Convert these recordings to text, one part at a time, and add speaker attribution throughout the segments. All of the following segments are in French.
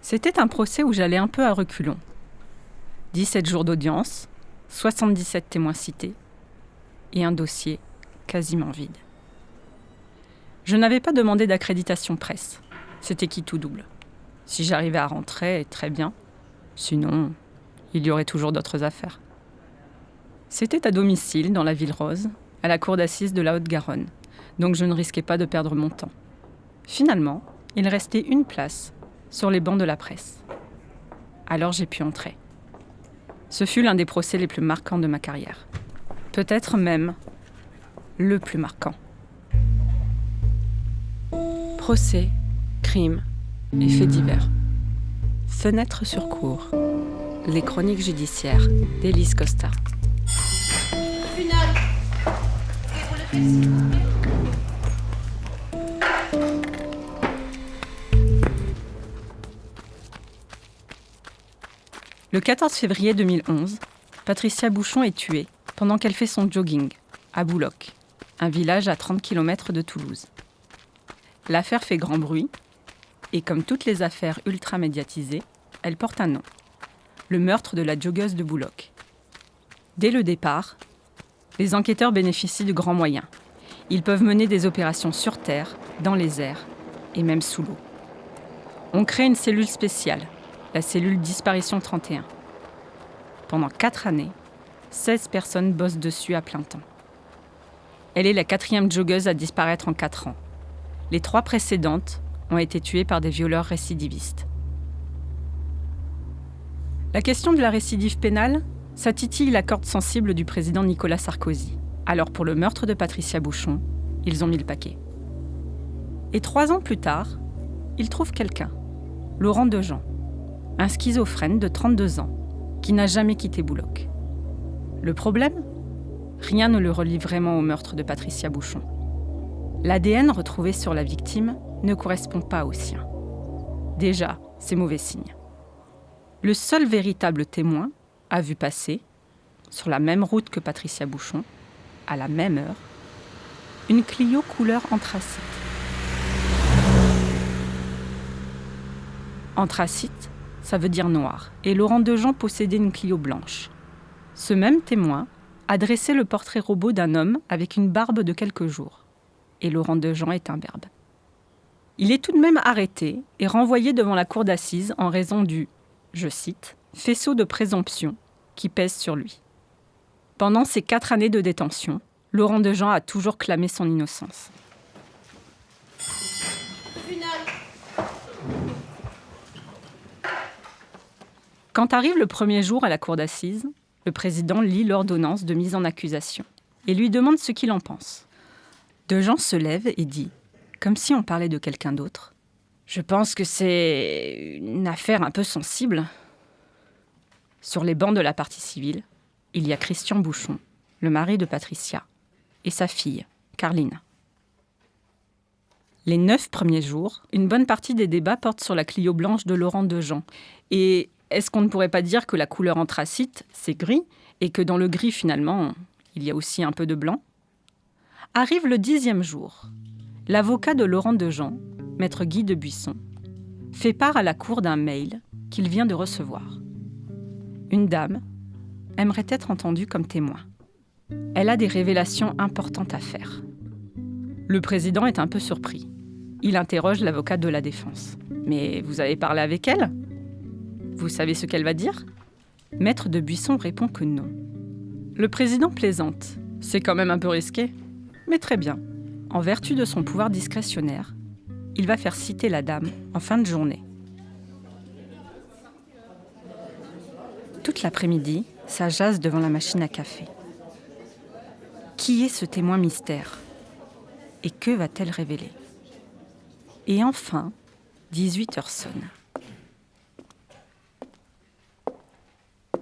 Speaker 1: C'était un procès où j'allais un peu à reculons. 17 jours d'audience, 77 témoins cités et un dossier quasiment vide. Je n'avais pas demandé d'accréditation presse. C'était qui tout double. Si j'arrivais à rentrer, très bien. Sinon, il y aurait toujours d'autres affaires. C'était à domicile, dans la Ville Rose, à la cour d'assises de la Haute-Garonne, donc je ne risquais pas de perdre mon temps. Finalement, il restait une place sur les bancs de la presse. Alors j'ai pu entrer. Ce fut l'un des procès les plus marquants de ma carrière. Peut-être même le plus marquant. Procès, crimes et faits divers. Fenêtre sur cour. Les chroniques judiciaires d'Élise Costa.
Speaker 2: Final. Pouvez-vous le faire, s'il vous plaît ?
Speaker 1: Le 14 février 2011, Patricia Bouchon est tuée pendant qu'elle fait son jogging à Bouloc, un village à 30 km de Toulouse. L'affaire fait grand bruit et comme toutes les affaires ultra médiatisées, elle porte un nom, le meurtre de la joggeuse de Bouloc. Dès le départ, les enquêteurs bénéficient de grands moyens. Ils peuvent mener des opérations sur terre, dans les airs et même sous l'eau. On crée une cellule spéciale, la cellule Disparition 31. Pendant 4 années, 16 personnes bossent dessus à plein temps. Elle est la 4e joggeuse à disparaître en 4 ans. Les 3 précédentes ont été tuées par des violeurs récidivistes. La question de la récidive pénale, ça titille la corde sensible du président Nicolas Sarkozy. Alors pour le meurtre de Patricia Bouchon, ils ont mis le paquet. Et 3 ans plus tard, ils trouvent quelqu'un, Laurent Dejean, un schizophrène de 32 ans, qui n'a jamais quitté Bouloc. Le problème ? Rien ne le relie vraiment au meurtre de Patricia Bouchon. L'ADN retrouvé sur la victime ne correspond pas au sien. Déjà, c'est mauvais signe. Le seul véritable témoin a vu passer, sur la même route que Patricia Bouchon, à la même heure, une Clio couleur anthracite. Anthracite, ça veut dire noir, et Laurent Dejean possédait une Clio blanche. Ce même témoin a dressé le portrait robot d'un homme avec une barbe de quelques jours. Et Laurent Dejean est imberbe. Il est tout de même arrêté et renvoyé devant la cour d'assises en raison du, je cite, « faisceau de présomption » qui pèse sur lui. Pendant ces 4 années de détention, Laurent Dejean a toujours clamé son innocence.
Speaker 2: Final.
Speaker 1: Quand arrive le premier jour à la cour d'assises, le président lit l'ordonnance de mise en accusation et lui demande ce qu'il en pense. Dejean se lève et dit, comme si on parlait de quelqu'un d'autre, « Je pense que c'est une affaire un peu sensible. » Sur les bancs de la partie civile, il y a Christian Bouchon, le mari de Patricia, et sa fille, Carline. Les 9 premiers jours, une bonne partie des débats portent sur la Clio blanche de Laurent Dejean. Et est-ce qu'on ne pourrait pas dire que la couleur anthracite, c'est gris, et que dans le gris, finalement, il y a aussi un peu de blanc ? Arrive le 10e jour. L'avocat de Laurent Dejean, maître Guy de Buisson, fait part à la cour d'un mail qu'il vient de recevoir. Une dame aimerait être entendue comme témoin. Elle a des révélations importantes à faire. Le président est un peu surpris. Il interroge l'avocat de la défense. « Mais vous avez parlé avec elle ? Vous savez ce qu'elle va dire ?» Maître de Buisson répond que non. Le président plaisante. C'est quand même un peu risqué. Mais très bien. En vertu de son pouvoir discrétionnaire, il va faire citer la dame en fin de journée. Toute l'après-midi, ça jase devant la machine à café. Qui est ce témoin mystère ? Et que va-t-elle révéler ? Et enfin, 18h sonne.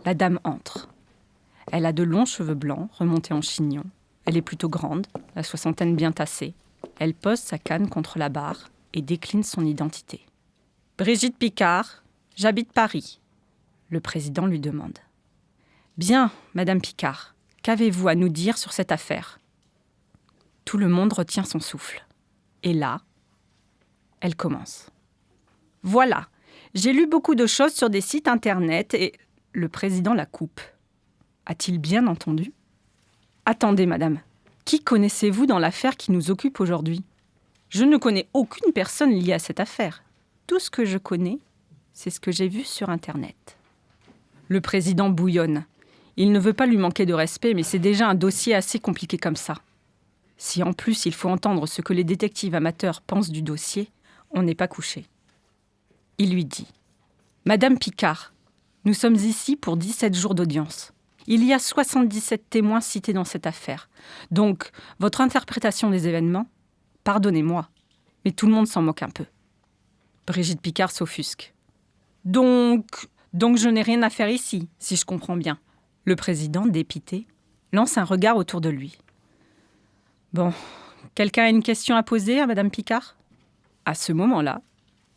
Speaker 1: La dame entre. Elle a de longs cheveux blancs remontés en chignon. Elle est plutôt grande, la soixantaine bien tassée. Elle pose sa canne contre la barre et décline son identité. « Brigitte Picard, j'habite Paris. » Le président lui demande. « Bien, Madame Picard, qu'avez-vous à nous dire sur cette affaire ?» Tout le monde retient son souffle. Et là, elle commence. « Voilà, J'ai lu beaucoup de choses sur des sites internet et le président la coupe. A-t-il bien entendu ? Attendez, madame. Qui connaissez-vous dans l'affaire qui nous occupe aujourd'hui ? Je ne connais aucune personne liée à cette affaire. Tout ce que je connais, c'est ce que j'ai vu sur internet. Le président bouillonne. Il ne veut pas lui manquer de respect, mais c'est déjà un dossier assez compliqué comme ça. Si en plus il faut entendre ce que les détectives amateurs pensent du dossier, on n'est pas couché. Il lui dit « Madame Picard, nous sommes ici pour 17 jours d'audience. Il y a 77 témoins cités dans cette affaire. Donc, votre interprétation des événements, pardonnez-moi, mais tout le monde s'en moque un peu. » Brigitte Picard s'offusque. Donc je n'ai rien à faire ici, si je comprends bien. Le président, dépité, lance un regard autour de lui. Bon, quelqu'un a une question à poser à Madame Picard ? À ce moment-là,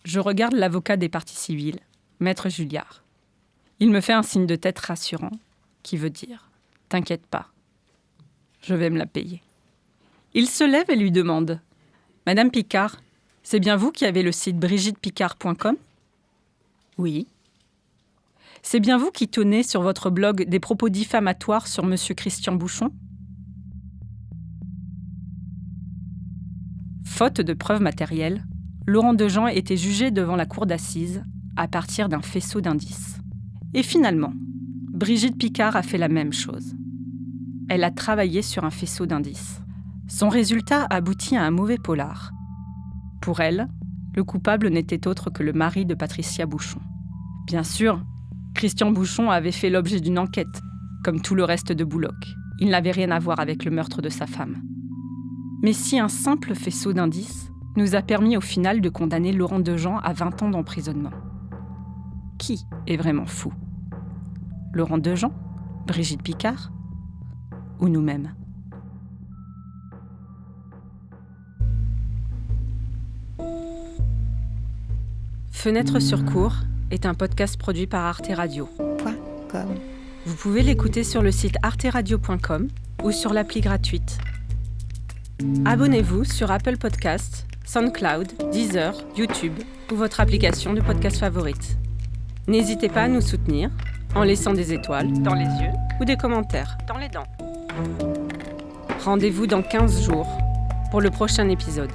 Speaker 1: je regarde l'avocat des parties civiles, Maître Julliard. Il me fait un signe de tête rassurant, qui veut dire « T'inquiète pas, je vais me la payer ». Il se lève et lui demande « Madame Picard, c'est bien vous qui avez le site brigittepicard.com » ? « Oui. » « C'est bien vous qui tenez sur votre blog des propos diffamatoires sur Monsieur Christian Bouchon ?» Faute de preuves matérielles, Laurent Dejean était jugé devant la cour d'assises à partir d'un faisceau d'indices. Et finalement, Brigitte Picard a fait la même chose. Elle a travaillé sur un faisceau d'indices. Son résultat aboutit à un mauvais polar. Pour elle, le coupable n'était autre que le mari de Patricia Bouchon. Bien sûr, Christian Bouchon avait fait l'objet d'une enquête, comme tout le reste de Bouloc. Il n'avait rien à voir avec le meurtre de sa femme. Mais si un simple faisceau d'indices nous a permis au final de condamner Laurent Dejean à 20 ans d'emprisonnement. Qui est vraiment fou ? Laurent Dejean ? Brigitte Picard ? Ou nous-mêmes ? Fenêtre sur cour est un podcast produit par Arte Radio. Vous pouvez l'écouter sur le site arteradio.com ou sur l'appli gratuite. Abonnez-vous sur Apple Podcasts, SoundCloud, Deezer, YouTube ou votre application de podcast favorite. N'hésitez pas à nous soutenir en laissant des étoiles dans les yeux ou des commentaires dans les dents. Rendez-vous dans 15 jours pour le prochain épisode.